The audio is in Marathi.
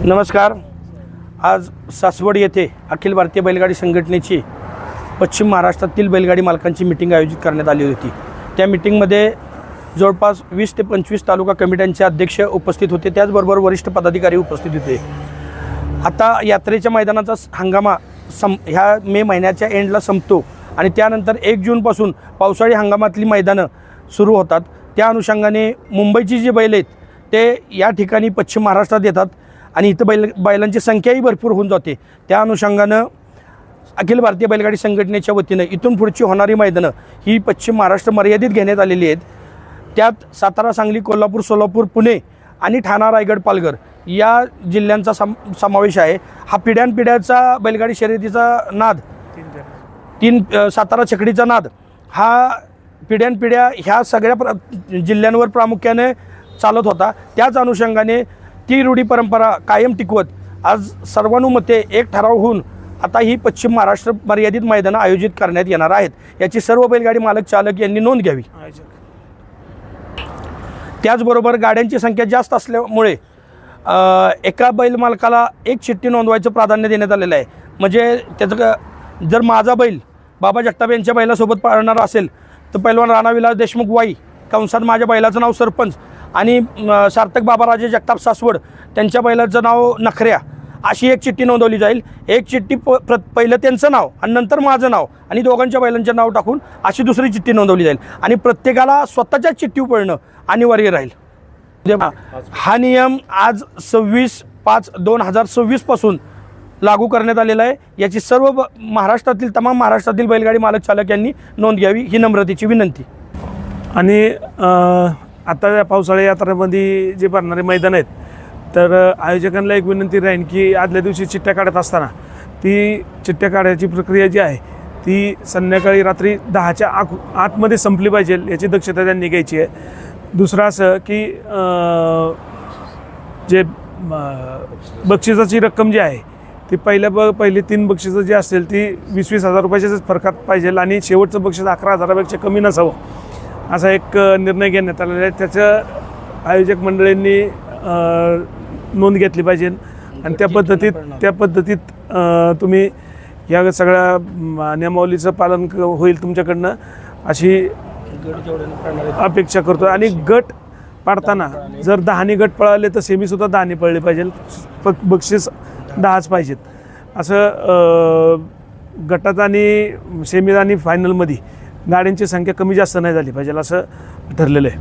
नमस्कार। आज सासवड येथे अखिल भारतीय बैलगाडी संघटनेची पश्चिम महाराष्ट्रातील बैलगाडी मालकांची मीटिंग आयोजित करण्यात आली होती। त्या मीटिंगमध्ये जवळपास 20 ते 25 तालुका कमिट्यांचे अध्यक्ष उपस्थित होते, त्याचबरोबर वरिष्ठ पदाधिकारी उपस्थित होते। आता यात्रेच्या मैदानाचा हंगामा ह्या मे महिन्याच्या एंडला संपतो आणि त्यानंतर 1 जूनपासून पावसाळी हंगामातली मैदानं सुरू होतात। त्या अनुषंगाने मुंबईची जी बैल आहेत ते या ठिकाणी पश्चिम महाराष्ट्रात येतात आणि इथं बैलांची संख्याही भरपूर होऊन जाते। त्या अनुषंगानं अखिल भारतीय बैलगाडी संघटनेच्या वतीनं इथून पुढची होणारी मैदानं ही पश्चिम महाराष्ट्र मर्यादित घेण्यात आलेली आहेत। त्यात सातारा, सांगली, कोल्हापूर, सोलापूर, पुणे आणि ठाणा, रायगड, पालघर या जिल्ह्यांचा समावेश आहे। हा पिढ्यानपिढ्याचा बैलगाडी शर्यतीचा नाद, सातारा छकडीचा नाद हा पिढ्यानपिढ्या ह्या सगळ्या जिल्ह्यांवर प्रामुख्याने चालत होता। त्याच अनुषंगाने ती रूढी परंपरा कायम टिकवत आज सर्वानुमते एक ठराव होऊन आता ही पश्चिम महाराष्ट्र मर्यादित मैदानं आयोजित करण्यात येणार आहेत। याची सर्व बैलगाडी मालक चालक यांनी नोंद घ्यावी। त्याचबरोबर गाड्यांची संख्या जास्त असल्यामुळे एका बैल मालकाला एक चिठ्ठी नोंदवायचं प्राधान्य देण्यात आलेलं आहे। म्हणजे त्याचं जर माझा बैल बाबा जगताप यांच्या बैलासोबत पाळणार असेल तर पैलवान राणाविलास देशमुख वाई कंसात माझ्या बैलाचं नाव सरपंच आणि सार्थक बाबाराजे जगताप सासवड त्यांच्या बैलाचं नाव नखऱ्या अशी एक चिठ्ठी नोंदवली जाईल। एक चिठ्ठी पहिलं त्यांचं नाव आणि नंतर माझं नाव आणि दोघांच्या बैलांचे नाव टाकून अशी दुसरी चिठ्ठी नोंदवली जाईल आणि प्रत्येकाला स्वतःच्याच चिठ्ठी पळणं अनिवार्य राहील। हा नियम आज 26/5/2026 पासून लागू करण्यात आलेला आहे। याची सर्व तमाम महाराष्ट्रातील बैलगाडी मालक चालक यांनी नोंद घ्यावी ही नम्रतेची विनंती। आणि आता या पावसाळी यात्रेमध्ये जे भरणारे मैदान आहेत तर आयोजकांना एक विनंती राहील की आदल्या दिवशी चिठ्ठ्या काढत असताना ती चिठ्ठ्या काढायची प्रक्रिया जी आहे ती संध्याकाळी रात्री 10च्या आतमध्ये संपली पाहिजे याची दक्षता त्यांनी घ्यायची आहे। दुसरं असं की जे बक्षिसाची रक्कम जी आहे ती पहिली 3 बक्षिसं जी असतील ती 20-20 हजार रुपयाच्याच फरकात पाहिजे आणि शेवटचं बक्षीस 11,000पेक्षा कमी नसावं असा एक निर्णय घेण्यात आलेला आहे। त्याचं आयोजक मंडळींनी नोंद घेतली पाहिजे आणि त्या पद्धतीत तुम्ही या सगळ्या नियमावलीचं पालन होईल तुमच्याकडनं अशी अपेक्षा करतो। आणि गट पाडताना जर 10 गट पळाले तर सेमीसुद्धा 10 पळले पाहिजे, बक्षीस 10च पाहिजेत असं। गटात आणि सेमीत आणि फायनलमध्ये गाड्यांची संख्या कमी जास्त नाही झाली पाहिजे असं ठरलेलं आहे।